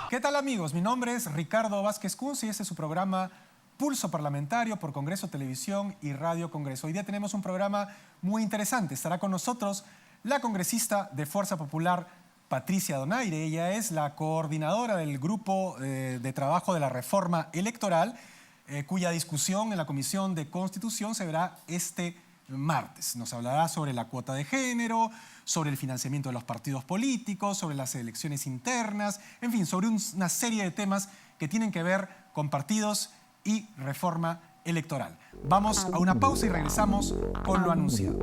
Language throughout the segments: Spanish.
¿Qué tal, amigos? Mi nombre es Ricardo Vázquez Kunz y este es su programa Pulso Parlamentario por Congreso Televisión y Radio Congreso. Hoy día tenemos un programa muy interesante. Estará con nosotros la congresista de Fuerza Popular, Patricia Donaire. Ella es la coordinadora del Grupo de Trabajo de la Reforma Electoral, cuya discusión en la Comisión de Constitución se verá este martes. Nos hablará sobre la cuota de género, sobre el financiamiento de los partidos políticos, sobre las elecciones internas, en fin, sobre una serie de temas que tienen que ver con partidos y reforma electoral. Vamos a una pausa y regresamos con lo anunciado.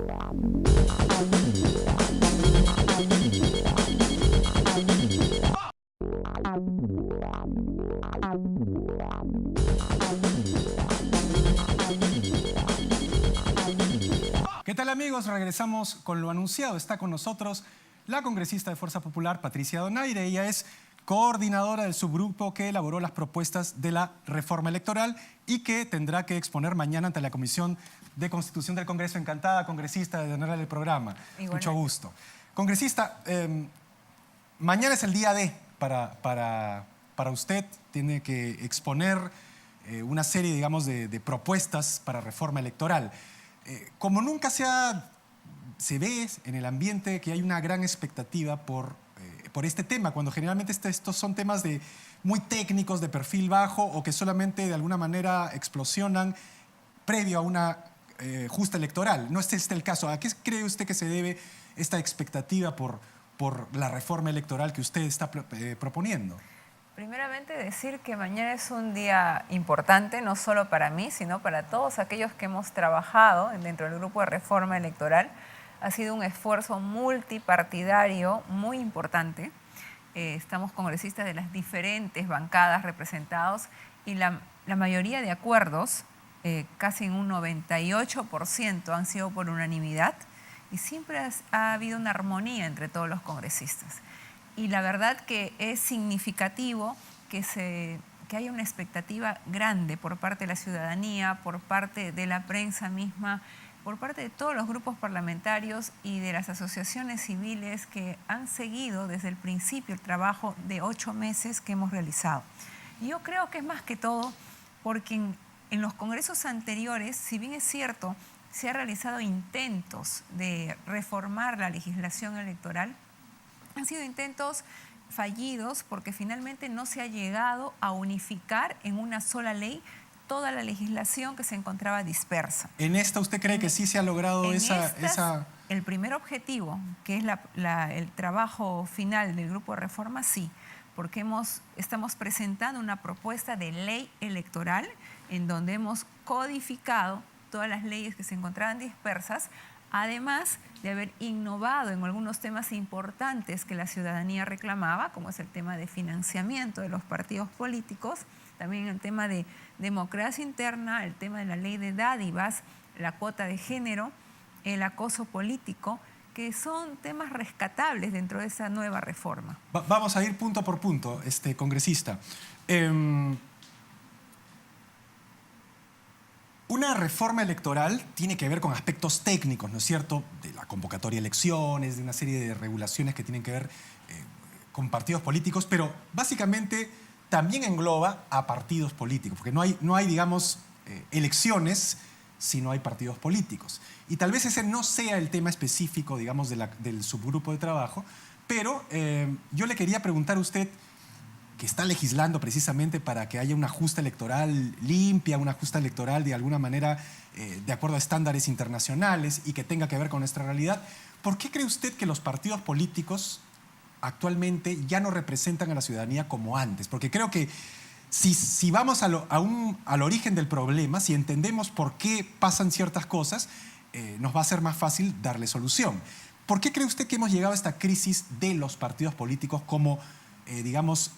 ¿Qué tal, amigos? Regresamos con lo anunciado. Está con nosotros la congresista de Fuerza Popular, Patricia Donaire. Ella es coordinadora del subgrupo que elaboró las propuestas de la reforma electoral y que tendrá que exponer mañana ante la Comisión de Constitución del Congreso. Encantada, congresista, de tenerla en el programa. Igualmente. Mucho gusto. Congresista, mañana es el día D para usted. Tiene que exponer una serie, digamos, de propuestas para reforma electoral. Como nunca se ve en el ambiente que hay una gran expectativa por este tema, cuando generalmente estos son temas muy técnicos, de perfil bajo, o que solamente de alguna manera explosionan previo a una justa electoral. No es este el caso. ¿A qué cree usted que se debe esta expectativa por la reforma electoral que usted está proponiendo? Primeramente decir que mañana es un día importante, no solo para mí, sino para todos aquellos que hemos trabajado dentro del grupo de reforma electoral. Ha sido un esfuerzo multipartidario muy importante. Estamos congresistas de las diferentes bancadas representados y la mayoría de acuerdos, casi en un 98%, han sido por unanimidad y siempre ha habido una armonía entre todos los congresistas. Y la verdad que es significativo que haya una expectativa grande por parte de la ciudadanía, por parte de la prensa misma, por parte de todos los grupos parlamentarios y de las asociaciones civiles que han seguido desde el principio el trabajo de 8 meses que hemos realizado. Y yo creo que es más que todo porque en los congresos anteriores, si bien es cierto, se han realizado intentos de reformar la legislación electoral, han sido intentos fallidos porque finalmente no se ha llegado a unificar en una sola ley toda la legislación que se encontraba dispersa. ¿En esta usted cree que sí se ha logrado El primer objetivo, que es el trabajo final del grupo de reforma, sí, porque estamos presentando una propuesta de ley electoral en donde hemos codificado todas las leyes que se encontraban dispersas, además de haber innovado en algunos temas importantes que la ciudadanía reclamaba, como es el tema de financiamiento de los partidos políticos, también el tema de democracia interna, el tema de la ley de dádivas, la cuota de género, el acoso político, que son temas rescatables dentro de esa nueva reforma. Vamos a ir punto por punto, congresista. Una reforma electoral tiene que ver con aspectos técnicos, ¿no es cierto?, de la convocatoria de elecciones, de una serie de regulaciones que tienen que ver con partidos políticos, pero básicamente también engloba a partidos políticos, porque no hay digamos, elecciones si no hay partidos políticos. Y tal vez ese no sea el tema específico, digamos, del subgrupo de trabajo, pero yo le quería preguntar a usted, que está legislando precisamente para que haya una justa electoral limpia, una justa electoral de alguna manera de acuerdo a estándares internacionales y que tenga que ver con nuestra realidad. ¿Por qué cree usted que los partidos políticos actualmente ya no representan a la ciudadanía como antes? Porque creo que si vamos al origen del problema, si entendemos por qué pasan ciertas cosas, nos va a ser más fácil darle solución. ¿Por qué cree usted que hemos llegado a esta crisis de los partidos políticos como, digamos,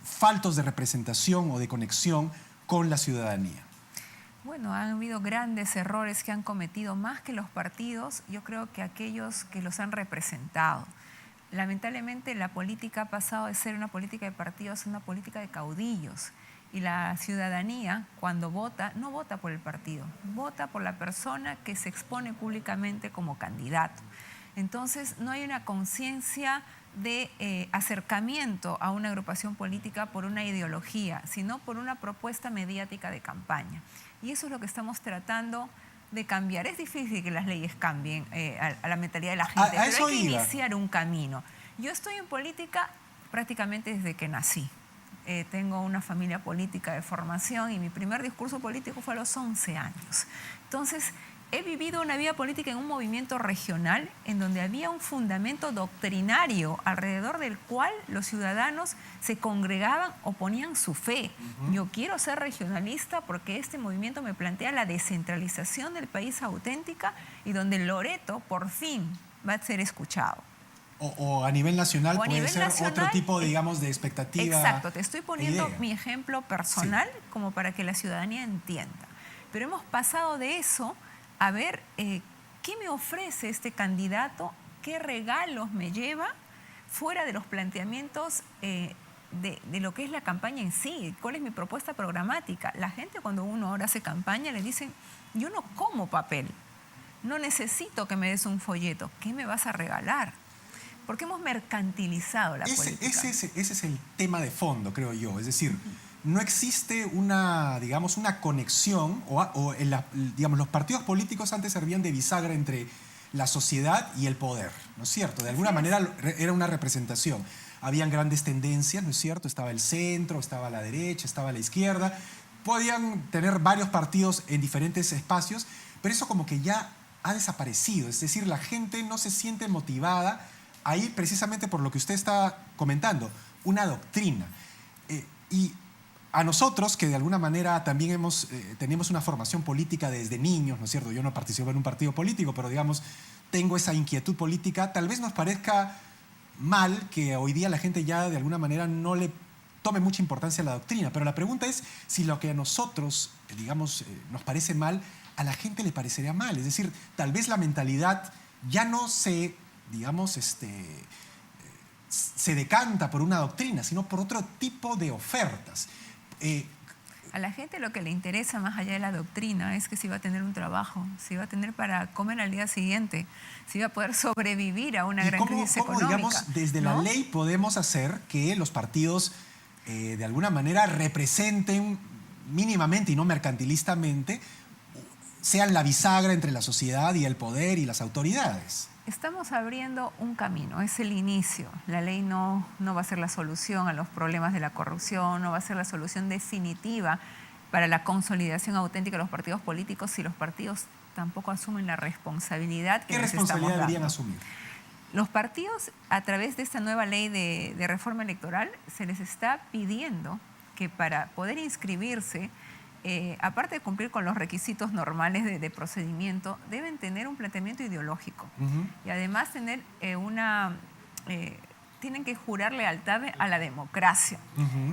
faltos de representación o de conexión con la ciudadanía? Bueno, han habido grandes errores que han cometido más que los partidos, yo creo que aquellos que los han representado. Lamentablemente la política ha pasado de ser una política de partidos a una política de caudillos. Y la ciudadanía, cuando vota, no vota por el partido, vota por la persona que se expone públicamente como candidato. Entonces, no hay una conciencia de acercamiento a una agrupación política por una ideología, sino por una propuesta mediática de campaña. Y eso es lo que estamos tratando de cambiar. Es difícil que las leyes cambien a la mentalidad de la gente, pero hay que iniciar un camino. Yo estoy en política prácticamente desde que nací. Tengo una familia política de formación y mi primer discurso político fue a los 11 años. Entonces, he vivido una vida política en un movimiento regional en donde había un fundamento doctrinario alrededor del cual los ciudadanos se congregaban o ponían su fe. Yo quiero ser regionalista porque este movimiento me plantea la descentralización del país auténtica y donde Loreto por fin va a ser escuchado. O a nivel nacional puede ser otro tipo, digamos, de expectativa. Exacto, te estoy poniendo mi ejemplo personal como para que la ciudadanía entienda. Pero hemos pasado de eso a ver qué me ofrece este candidato, qué regalos me lleva, fuera de los planteamientos de lo que es la campaña en sí, cuál es mi propuesta programática. La gente cuando uno ahora hace campaña le dicen, yo no como papel, no necesito que me des un folleto, ¿qué me vas a regalar? Porque hemos mercantilizado la política. Ese es el tema de fondo, creo yo. Es decir, no existe una, digamos, una conexión, digamos, los partidos políticos antes servían de bisagra entre la sociedad y el poder, ¿no es cierto? De alguna manera era una representación. Habían grandes tendencias, ¿no es cierto? Estaba el centro, estaba la derecha, estaba la izquierda. Podían tener varios partidos en diferentes espacios, pero eso como que ya ha desaparecido. Es decir, la gente no se siente motivada ahí precisamente por lo que usted está comentando, una doctrina. Y a nosotros, que de alguna manera también tenemos una formación política desde niños, ¿no es cierto? Yo no participo en un partido político, pero digamos, tengo esa inquietud política. Tal vez nos parezca mal que hoy día la gente ya de alguna manera no le tome mucha importancia a la doctrina, pero la pregunta es si lo que a nosotros, digamos, nos parece mal, a la gente le parecería mal. Es decir, tal vez la mentalidad ya no digamos, se decanta por una doctrina, sino por otro tipo de ofertas. A la gente lo que le interesa más allá de la doctrina es que si va a tener un trabajo, si va a tener para comer al día siguiente, si va a poder sobrevivir a una gran crisis económica. Digamos, desde la ley podemos hacer que los partidos de alguna manera representen mínimamente y no mercantilistamente, sean la bisagra entre la sociedad y el poder y las autoridades? Estamos abriendo un camino, es el inicio. La ley no va a ser la solución a los problemas de la corrupción, no va a ser la solución definitiva para la consolidación auténtica de los partidos políticos si los partidos tampoco asumen la responsabilidad que les estamos dando. ¿Qué responsabilidad deberían asumir? Los partidos, a través de esta nueva ley de reforma electoral, se les está pidiendo que para poder inscribirse, aparte de cumplir con los requisitos normales de procedimiento, deben tener un planteamiento ideológico. Y además tener tienen que jurar lealtad a la democracia.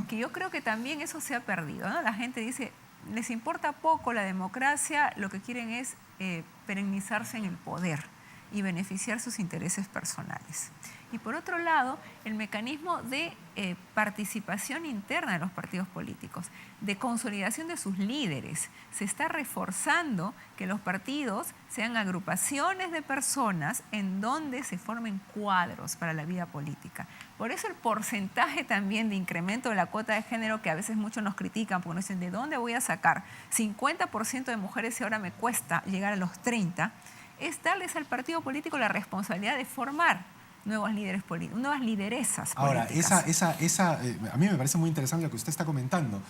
Que yo creo que también eso se ha perdido, ¿no? La gente dice, les importa poco la democracia, lo que quieren es perennizarse en el poder y beneficiar sus intereses personales. Y por otro lado, el mecanismo de participación interna de los partidos políticos, de consolidación de sus líderes. Se está reforzando que los partidos sean agrupaciones de personas en donde se formen cuadros para la vida política. Por eso el porcentaje también de incremento de la cuota de género, que a veces muchos nos critican, porque nos dicen, ¿de dónde voy a sacar 50% de mujeres si ahora me cuesta llegar a los 30%? Es darles al partido político la responsabilidad de formar nuevos líderes políticos, nuevas lideresas políticas. Ahora, a mí me parece muy interesante lo que usted está comentando.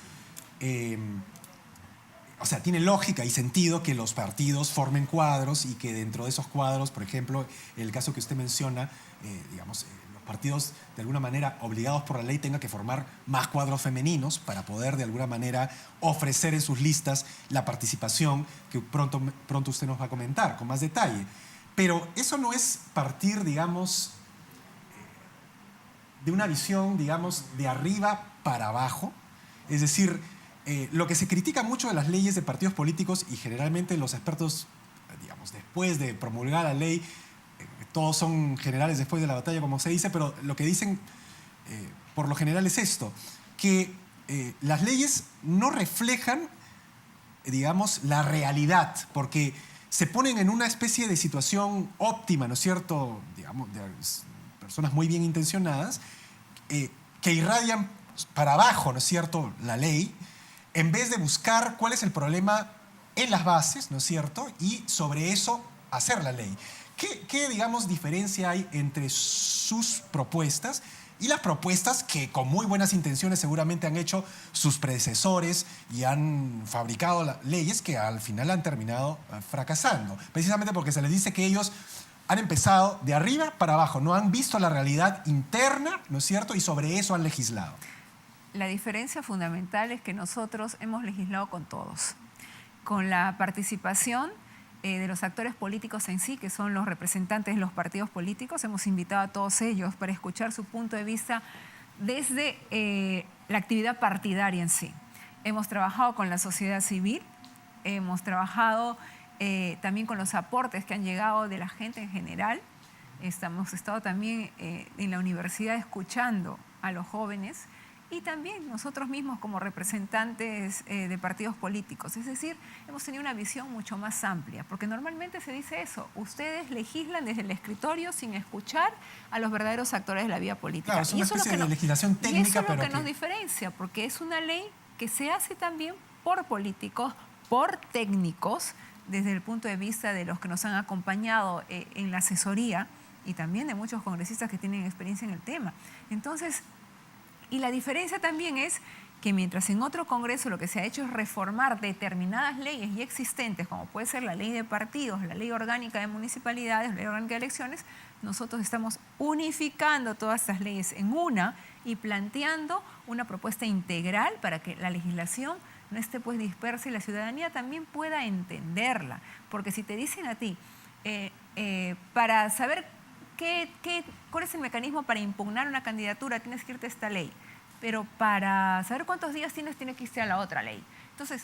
O sea, tiene lógica y sentido que los partidos formen cuadros y que dentro de esos cuadros, por ejemplo, el caso que usted menciona, digamos, los partidos de alguna manera obligados por la ley tengan que formar más cuadros femeninos para poder de alguna manera ofrecer en sus listas la participación que pronto usted nos va a comentar con más detalle. Pero eso no es partir, digamos, de una visión, digamos, de arriba para abajo. Es decir, lo que se critica mucho de las leyes de partidos políticos y generalmente los expertos, digamos, después de promulgar la ley, todos son generales después de la batalla, como se dice, pero lo que dicen por lo general es esto, que las leyes no reflejan, digamos, la realidad, porque se ponen en una especie de situación óptima, ¿no es cierto?, digamos, de personas muy bien intencionadas, que irradian para abajo, ¿no es cierto?, la ley, en vez de buscar cuál es el problema en las bases, ¿no es cierto?, y sobre eso hacer la ley. ¿Qué, digamos, diferencia hay entre sus propuestas y las propuestas que con muy buenas intenciones seguramente han hecho sus predecesores y han fabricado leyes que al final han terminado fracasando? Precisamente porque se les dice que ellos han empezado de arriba para abajo, no han visto la realidad interna, ¿no es cierto?, y sobre eso han legislado. La diferencia fundamental es que nosotros hemos legislado con todos, con la participación de los actores políticos en sí, que son los representantes de los partidos políticos. Hemos invitado a todos ellos para escuchar su punto de vista desde la actividad partidaria en sí. Hemos trabajado con la sociedad civil, hemos trabajado también con los aportes que han llegado de la gente en general. Hemos estado también en la universidad escuchando a los jóvenes y también nosotros mismos como representantes de partidos políticos. Es decir, hemos tenido una visión mucho más amplia, porque normalmente se dice eso: ustedes legislan desde el escritorio sin escuchar a los verdaderos actores de la vida política. Claro, es una especie de legislación técnica, y eso es lo pero que nos diferencia, porque es una ley que se hace también por políticos, por técnicos, desde el punto de vista de los que nos han acompañado en la asesoría y también de muchos congresistas que tienen experiencia en el tema. Entonces, y la diferencia también es que mientras en otro congreso lo que se ha hecho es reformar determinadas leyes ya existentes, como puede ser la ley de partidos, la ley orgánica de municipalidades, la ley orgánica de elecciones, nosotros estamos unificando todas estas leyes en una y planteando una propuesta integral para que la legislación no esté pues dispersa y la ciudadanía también pueda entenderla. Porque si te dicen a ti, para saber cuál es el mecanismo para impugnar una candidatura, tienes que irte a esta ley, pero para saber cuántos días tienes que irte a la otra ley. Entonces,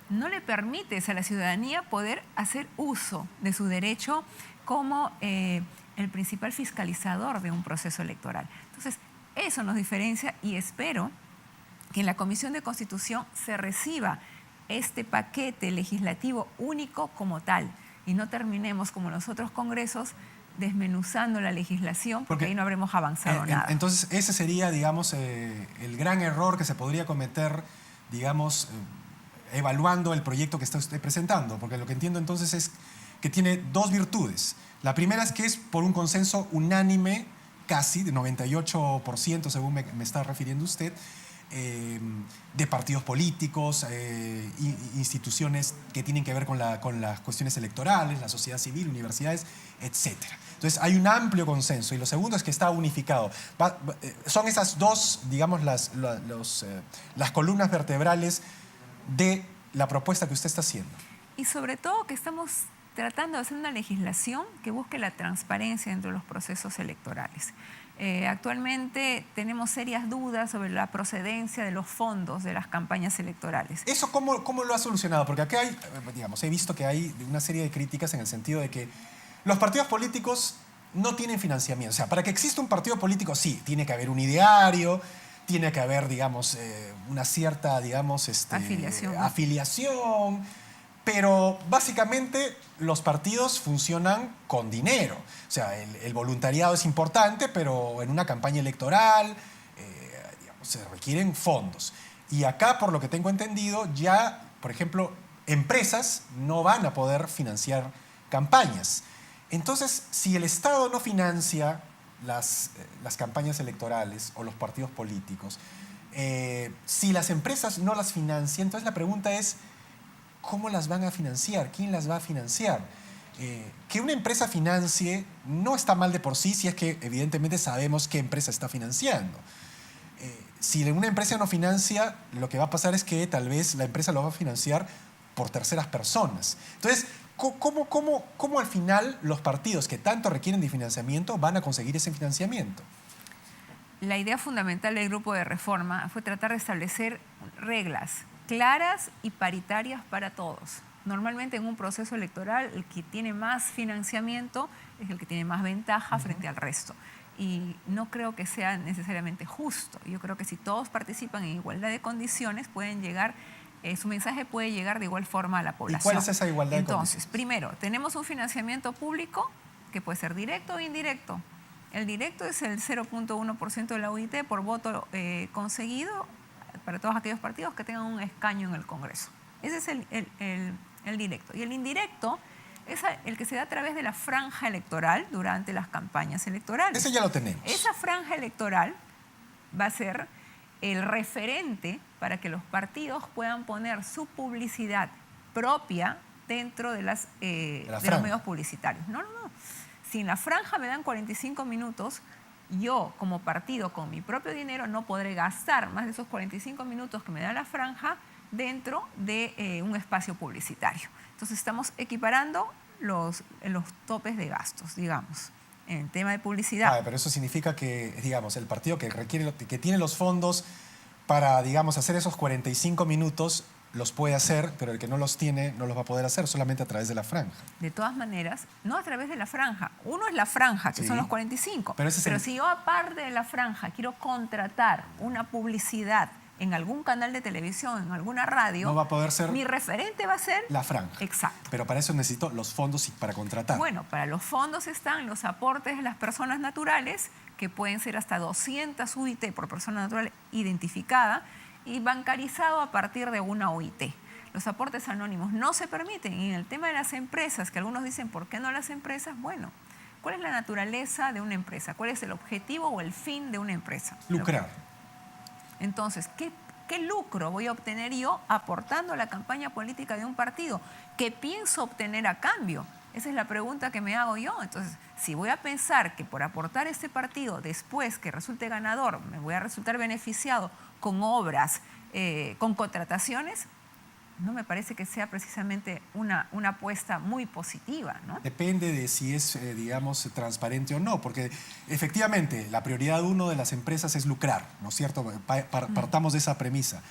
no le permites a la ciudadanía poder hacer uso de su derecho como el principal fiscalizador de un proceso electoral. Entonces, eso nos diferencia y espero que en la Comisión de Constitución se reciba este paquete legislativo único como tal y no terminemos como los otros congresos desmenuzando la legislación, porque ahí no habremos avanzado nada. Entonces, ese sería, digamos, el gran error que se podría cometer, digamos, evaluando el proyecto que está usted presentando, porque lo que entiendo entonces es que tiene dos virtudes. La primera es que es por un consenso unánime, casi, de 98%, según me está refiriendo usted, de partidos políticos, instituciones que tienen que ver con las cuestiones electorales, la sociedad civil, universidades, etc. Entonces hay un amplio consenso. Y lo segundo es que está unificado. Son esas dos, digamos, las columnas vertebrales de la propuesta que usted está haciendo. Y sobre todo que estamos tratando de hacer una legislación que busque la transparencia dentro de los procesos electorales. Actualmente tenemos serias dudas sobre la procedencia de los fondos de las campañas electorales. ¿Eso cómo lo ha solucionado? Porque acá hay, digamos, he visto que hay una serie de críticas en el sentido de que los partidos políticos no tienen financiamiento. O sea, para que exista un partido político, sí, tiene que haber un ideario, tiene que haber, digamos, una cierta, digamos, afiliación, pero básicamente los partidos funcionan con dinero. O sea, el voluntariado es importante, pero en una campaña electoral, digamos, se requieren fondos. Y acá, por lo que tengo entendido, ya, por ejemplo, empresas no van a poder financiar campañas. Entonces, si el Estado no financia las campañas electorales o los partidos políticos, si las empresas no las financian, entonces la pregunta es, ¿cómo las van a financiar? ¿Quién las va a financiar? Que una empresa financie no está mal de por sí, si es que evidentemente sabemos qué empresa está financiando. Si una empresa no financia, lo que va a pasar es que tal vez la empresa lo va a financiar por terceras personas. Entonces, ¿cómo al final los partidos que tanto requieren de financiamiento van a conseguir ese financiamiento? La idea fundamental del Grupo de Reforma fue tratar de establecer reglas claras y paritarias para todos. Normalmente en un proceso electoral el que tiene más financiamiento es el que tiene más ventaja frente al resto. y no creo que sea necesariamente justo. Yo creo que si todos participan en igualdad de condiciones, pueden llegar, su mensaje puede llegar de igual forma a la población. ¿Y cuál es esa igualdad de Entonces, condiciones? primero, tenemos un financiamiento público que puede ser directo o indirecto. El directo es el 0.1% de la UIT por voto conseguido para todos aquellos partidos que tengan un escaño en el Congreso. Ese es el directo. Y el indirecto es el que se da a través de la franja electoral durante las campañas electorales. Ese ya lo tenemos. Esa franja electoral va a ser el referente para que los partidos puedan poner su publicidad propia dentro de los medios publicitarios. No. Si en la franja me dan 45 minutos, yo como partido con mi propio dinero no podré gastar más de esos 45 minutos que me da la franja dentro de un espacio publicitario. Entonces estamos equiparando los topes de gastos, digamos, en el tema de publicidad. Pero eso significa que, digamos, el partido que tiene los fondos para, digamos, hacer esos 45 minutos los puede hacer, pero el que no los tiene no los va a poder hacer solamente a través de la franja. De todas maneras, no a través de la franja. Uno es la franja, que son los 45. Pero si yo aparte de la franja quiero contratar una publicidad en algún canal de televisión, en alguna radio, no va a poder ser. Mi referente va a ser la franja. Exacto. Pero para eso necesito los fondos para contratar. Bueno, para los fondos están los aportes de las personas naturales, que pueden ser hasta 200 UIT por persona natural identificada, y bancarizado a partir de una OIT. Los aportes anónimos no se permiten. Y en el tema de las empresas, que algunos dicen, ¿por qué no las empresas? Bueno, ¿cuál es la naturaleza de una empresa? ¿Cuál es el objetivo o el fin de una empresa? Lucrar. Entonces, ¿qué lucro voy a obtener yo aportando a la campaña política de un partido? ¿Qué pienso obtener a cambio? Esa es la pregunta que me hago yo. Entonces, si voy a pensar que por aportar a este partido, después que resulte ganador, me voy a resultar beneficiado con obras, con contrataciones, no me parece que sea precisamente una apuesta muy positiva, ¿no? Depende de si es, digamos, transparente o no, porque efectivamente la prioridad uno de las empresas es lucrar, ¿no es cierto? Partamos de esa premisa.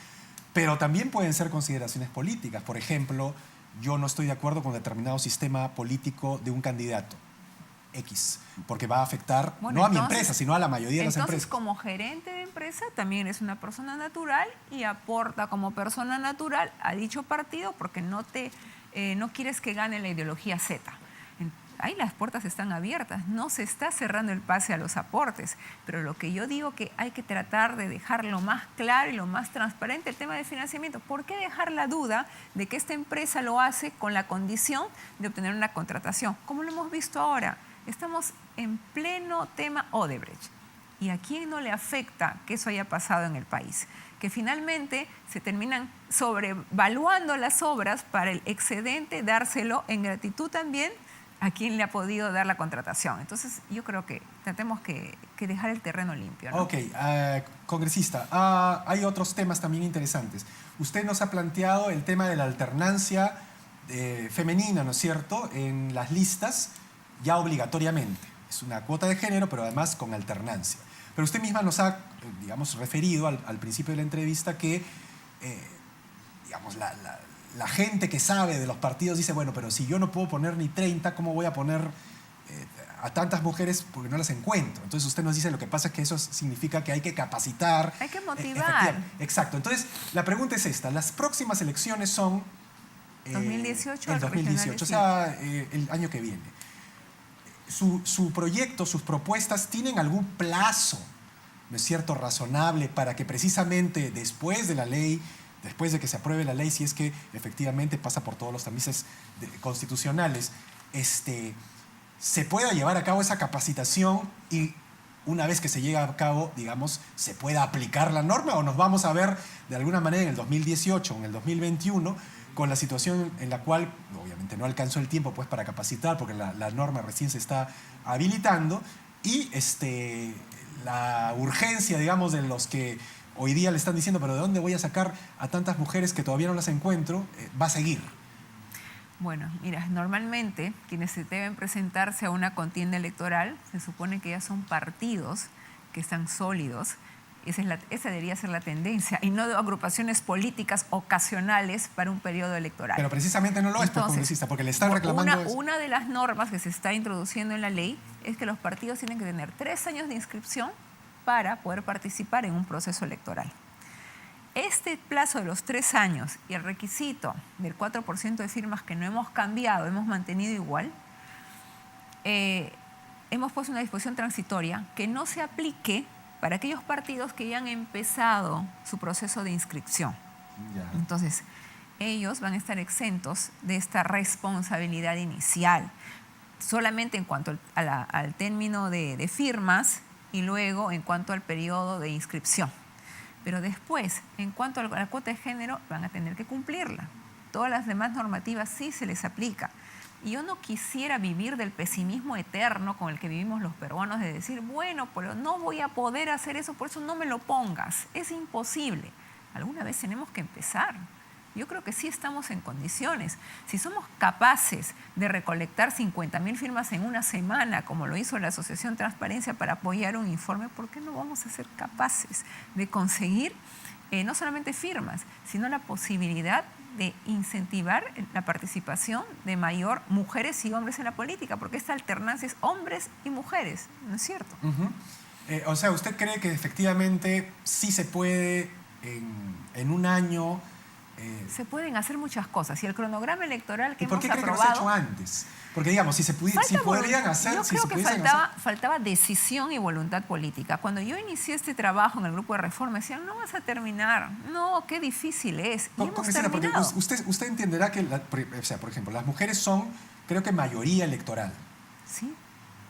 Pero también pueden ser consideraciones políticas. Por ejemplo, yo no estoy de acuerdo con determinado sistema político de un candidato X, porque va a afectar no a mi empresa, sino a la mayoría de las empresas. Entonces, como gerente de empresa, también es una persona natural y aporta como persona natural a dicho partido porque no quieres que gane la ideología Z. Ahí las puertas están abiertas, no se está cerrando el pase a los aportes, pero lo que yo digo que hay que tratar de dejar lo más claro y lo más transparente el tema de financiamiento. ¿Por qué dejar la duda de que esta empresa lo hace con la condición de obtener una contratación? Como lo hemos visto ahora, estamos en pleno tema Odebrecht. ¿Y a quién no le afecta que eso haya pasado en el país? Que finalmente se terminan sobrevaluando las obras para el excedente, dárselo en gratitud también a quien le ha podido dar la contratación. Entonces, yo creo que tratemos que dejar el terreno limpio, ¿no? Ok, congresista, hay otros temas también interesantes. Usted nos ha planteado el tema de la alternancia femenina, ¿no es cierto?, en las listas, ya obligatoriamente. Es una cuota de género, pero además con alternancia. Pero usted misma nos ha, digamos, referido al principio de la entrevista que, digamos, la gente que sabe de los partidos dice, bueno, pero si yo no puedo poner ni 30, ¿cómo voy a poner a tantas mujeres porque no las encuentro? Entonces usted nos dice, lo que pasa es que eso significa que hay que capacitar. Hay que motivar. Exacto. Entonces, la pregunta es esta. Las próximas elecciones son 2018, el 2018, o sea, el año que viene. Su proyecto, sus propuestas, ¿tienen algún plazo, no es cierto, razonable para que precisamente después de la ley, después de que se apruebe la ley, si es que efectivamente pasa por todos los tamices constitucionales, se pueda llevar a cabo esa capacitación y una vez que se llegue a cabo, digamos, se pueda aplicar la norma, o nos vamos a ver de alguna manera en el 2018 o en el 2021 con la situación en la cual, obviamente no alcanzó el tiempo pues para capacitar porque la norma recién se está habilitando, y la urgencia, digamos, de los que hoy día le están diciendo, pero ¿de dónde voy a sacar a tantas mujeres que todavía no las encuentro? Va a seguir. Bueno, mira, normalmente quienes se deben presentarse a una contienda electoral se supone que ya son partidos que están sólidos, Esa debería ser la tendencia y no de agrupaciones políticas ocasionales para un periodo electoral. Pero precisamente no lo es por congresista, porque le están reclamando eso. Una de las normas que se está introduciendo en la ley es que los partidos tienen que tener 3 años de inscripción para poder participar en un proceso electoral. Este plazo de los 3 años y el requisito del 4% de firmas que no hemos cambiado, hemos mantenido igual, hemos puesto una disposición transitoria que no se aplique para aquellos partidos que ya han empezado su proceso de inscripción. Ya. Entonces, ellos van a estar exentos de esta responsabilidad inicial, solamente en cuanto al término de firmas y luego en cuanto al periodo de inscripción. Pero después, en cuanto a la cuota de género, van a tener que cumplirla. Todas las demás normativas sí se les aplica. Y yo no quisiera vivir del pesimismo eterno con el que vivimos los peruanos de decir, bueno, pero no voy a poder hacer eso, por eso no me lo pongas. Es imposible. Alguna vez tenemos que empezar. Yo creo que sí estamos en condiciones. Si somos capaces de recolectar 50.000 firmas en una semana, como lo hizo la Asociación Transparencia para apoyar un informe, ¿por qué no vamos a ser capaces de conseguir no solamente firmas, sino la posibilidad de incentivar la participación de mayor mujeres y hombres en la política? Porque esta alternancia es hombres y mujeres, ¿no es cierto? O sea, ¿usted cree que efectivamente sí se puede en un año? Se pueden hacer muchas cosas y el cronograma electoral que ¿Y por qué hemos cree que no se ha aprobado... hecho antes? Porque digamos, si podrían hacer... Yo creo que faltaba decisión y voluntad política. Cuando yo inicié este trabajo en el grupo de reforma, decían, no vas a terminar. No, qué difícil es. Y hemos terminado. Porque usted entenderá que, o sea, por ejemplo, las mujeres son, creo que mayoría electoral. Sí.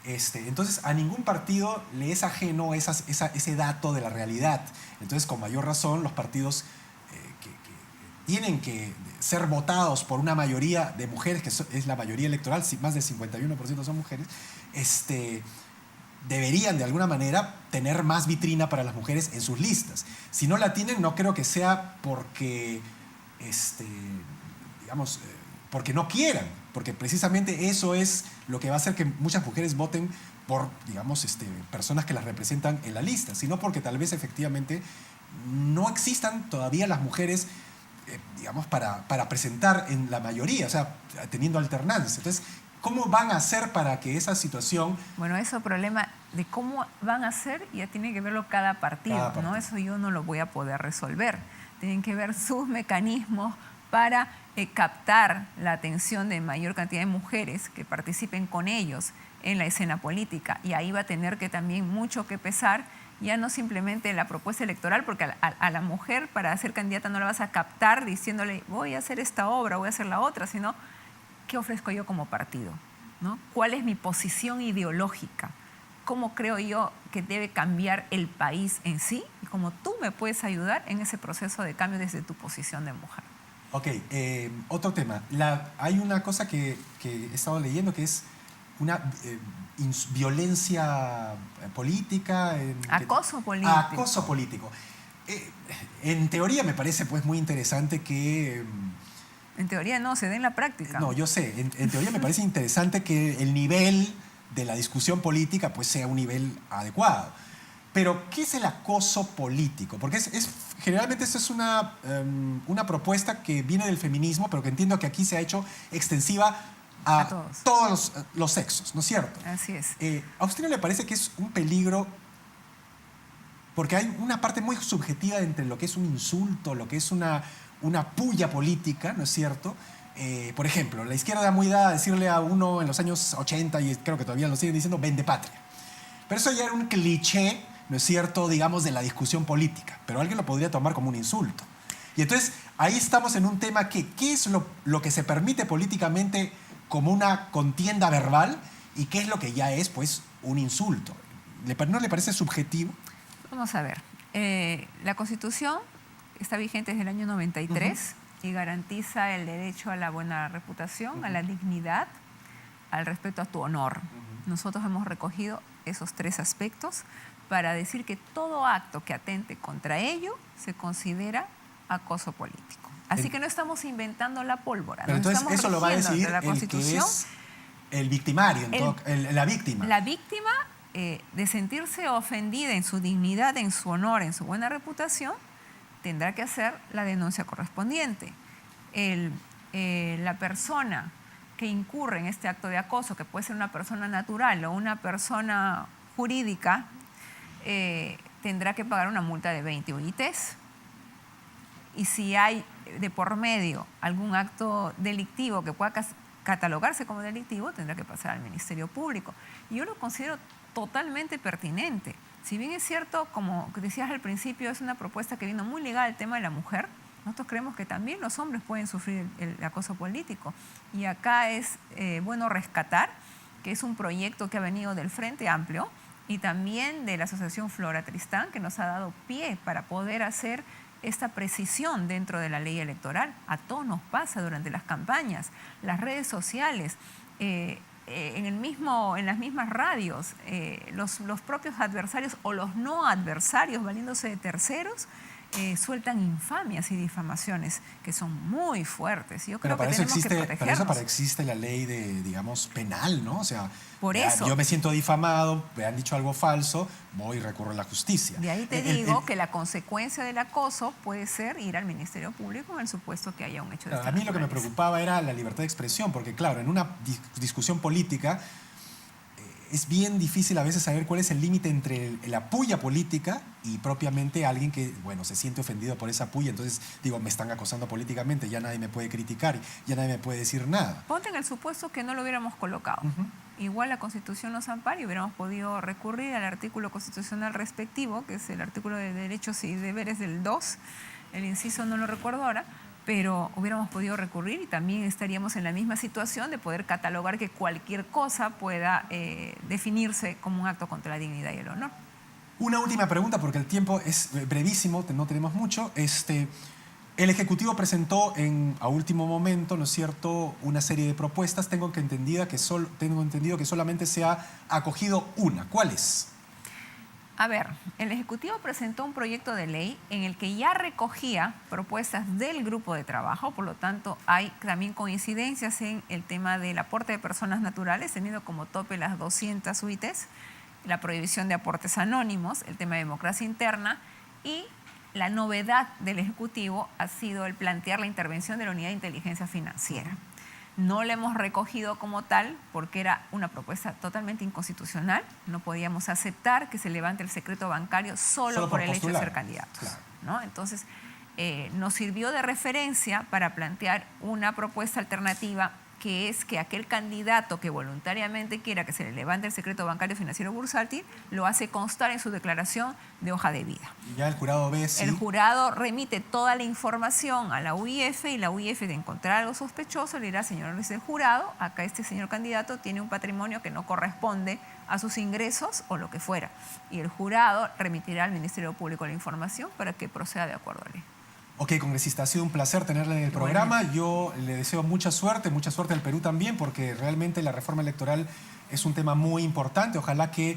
Entonces, a ningún partido le es ajeno ese dato de la realidad. Entonces, con mayor razón, los partidos que tienen que ser votados por una mayoría de mujeres, que es la mayoría electoral, más del 51% son mujeres, deberían de alguna manera tener más vitrina para las mujeres en sus listas. Si no la tienen, no creo que sea porque, digamos, porque no quieran, porque precisamente eso es lo que va a hacer que muchas mujeres voten por, digamos, personas que las representan en la lista, sino porque tal vez efectivamente no existan todavía las mujeres, digamos, para presentar en la mayoría, o sea, teniendo alternancia. Entonces, ¿cómo van a hacer para que esa situación... Bueno, ese problema de cómo van a hacer ya tiene que verlo cada partido, ¿no? Eso yo no lo voy a poder resolver. Tienen que ver sus mecanismos para captar la atención de mayor cantidad de mujeres que participen con ellos en la escena política. Y ahí va a tener que también mucho que pesar, ya no simplemente la propuesta electoral, porque a la mujer para ser candidata no la vas a captar diciéndole voy a hacer esta obra, voy a hacer la otra, sino ¿qué ofrezco yo como partido? ¿No? ¿Cuál es mi posición ideológica? ¿Cómo creo yo que debe cambiar el país en sí? Y cómo tú me puedes ayudar en ese proceso de cambio desde tu posición de mujer. Ok, otro tema. Hay una cosa que he estado leyendo que es una violencia política. Acoso político. Acoso político. En teoría me parece pues muy interesante que... En teoría no, se da en la práctica. No, yo sé. En teoría me parece interesante que el nivel de la discusión política pues sea un nivel adecuado. Pero, ¿qué es el acoso político? Porque generalmente esto es una propuesta que viene del feminismo, pero que entiendo que aquí se ha hecho extensiva a todos los sexos, ¿no es cierto? Así es. ¿A usted no le parece que es un peligro? Porque hay una parte muy subjetiva entre lo que es un insulto, lo que es una puya política, ¿no es cierto? Por ejemplo, la izquierda muy dada a decirle a uno en los años 80, y creo que todavía lo siguen diciendo, vende patria. Pero eso ya era un cliché, ¿no es cierto?, digamos, de la discusión política. Pero alguien lo podría tomar como un insulto. Y entonces, ahí estamos en un tema que, ¿qué es lo que se permite políticamente como una contienda verbal y qué es lo que ya es, pues, un insulto? ¿No le parece subjetivo? Vamos a ver. La Constitución está vigente desde el año 93 y garantiza el derecho a la buena reputación, a la dignidad, al respeto a tu honor. Nosotros hemos recogido esos 3 aspectos para decir que todo acto que atente contra ello se considera acoso político. Así que no estamos inventando la pólvora. Pero entonces eso lo va a decir la el que es el victimario, la víctima. La víctima de sentirse ofendida en su dignidad, en su honor, en su buena reputación, tendrá que hacer la denuncia correspondiente. La persona que incurre en este acto de acoso, que puede ser una persona natural o una persona jurídica, tendrá que pagar una multa de 20 UITs. Y si hay de por medio algún acto delictivo que pueda catalogarse como delictivo, tendrá que pasar al Ministerio Público. Y yo lo considero totalmente pertinente. Si bien es cierto, como decías al principio, es una propuesta que vino muy ligada al tema de la mujer, nosotros creemos que también los hombres pueden sufrir el acoso político. Y acá es bueno rescatar que es un proyecto que ha venido del Frente Amplio y también de la Asociación Flora Tristán, que nos ha dado pie para poder hacer esta precisión dentro de la ley electoral. A todos nos pasa durante las campañas, las redes sociales, en las mismas radios, los propios adversarios o los no adversarios, valiéndose de terceros, sueltan infamias y difamaciones que son muy fuertes. Yo creo que tenemos que protegernos. Para eso existe la ley de, digamos, penal, ¿no? O sea, por eso, yo me siento difamado, me han dicho algo falso, voy y recurro a la justicia. De ahí te digo que la consecuencia del acoso puede ser ir al Ministerio Público en el supuesto que haya un hecho de esta naturaleza. A mí lo que me preocupaba era la libertad de expresión, porque claro, en una discusión política es bien difícil a veces saber cuál es el límite entre la puya política y propiamente alguien que, bueno, se siente ofendido por esa puya. Entonces, digo, me están acosando políticamente, ya nadie me puede criticar, ya nadie me puede decir nada. Ponte en el supuesto que no lo hubiéramos colocado. Igual la Constitución nos ampara y hubiéramos podido recurrir al artículo constitucional respectivo, que es el artículo de derechos y deberes del 2, el inciso no lo recuerdo ahora, pero hubiéramos podido recurrir y también estaríamos en la misma situación de poder catalogar que cualquier cosa pueda definirse como un acto contra la dignidad y el honor. Una última pregunta, porque el tiempo es brevísimo, no tenemos mucho. El Ejecutivo presentó a último momento, ¿no es cierto?, una serie de propuestas. Tengo entendido que solamente se ha acogido una. ¿Cuál es? A ver, el Ejecutivo presentó un proyecto de ley en el que ya recogía propuestas del grupo de trabajo, por lo tanto hay también coincidencias en el tema del aporte de personas naturales, teniendo como tope las 200 UITs, la prohibición de aportes anónimos, el tema de democracia interna, y la novedad del Ejecutivo ha sido el plantear la intervención de la Unidad de Inteligencia Financiera. No la hemos recogido como tal porque era una propuesta totalmente inconstitucional. No podíamos aceptar que se levante el secreto bancario solo por el hecho de ser candidatos. Claro. ¿No? Entonces, nos sirvió de referencia para plantear una propuesta alternativa, que es que aquel candidato que voluntariamente quiera que se le levante el secreto bancario financiero bursátil, lo hace constar en su declaración de hoja de vida. Y ya el jurado ve si... El jurado remite toda la información a la UIF y la UIF, de encontrar algo sospechoso, le dirá: señor juez del jurado, acá este señor candidato tiene un patrimonio que no corresponde a sus ingresos o lo que fuera. Y el jurado remitirá al Ministerio Público la información para que proceda de acuerdo a la ley. Ok, congresista, ha sido un placer tenerla en el programa. Yo le deseo mucha suerte al Perú también, porque realmente la reforma electoral es un tema muy importante. Ojalá que,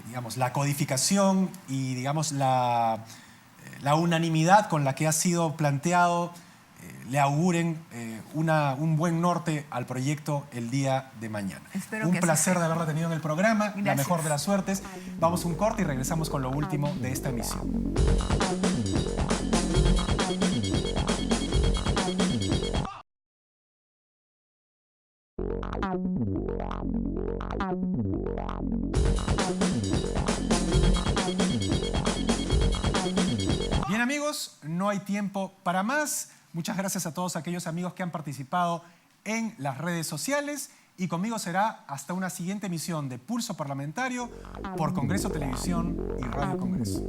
digamos, la codificación y, digamos, la unanimidad con la que ha sido planteado le auguren un buen norte al proyecto el día de mañana. Un placer de haberla tenido en el programa. Gracias. La mejor de las suertes. Vamos a un corte y regresamos con lo último de esta emisión. Bien, amigos, no hay tiempo para más. Muchas gracias a todos aquellos amigos que han participado en las redes sociales, y conmigo será hasta una siguiente emisión de Pulso Parlamentario por Congreso Televisión y Radio Congreso.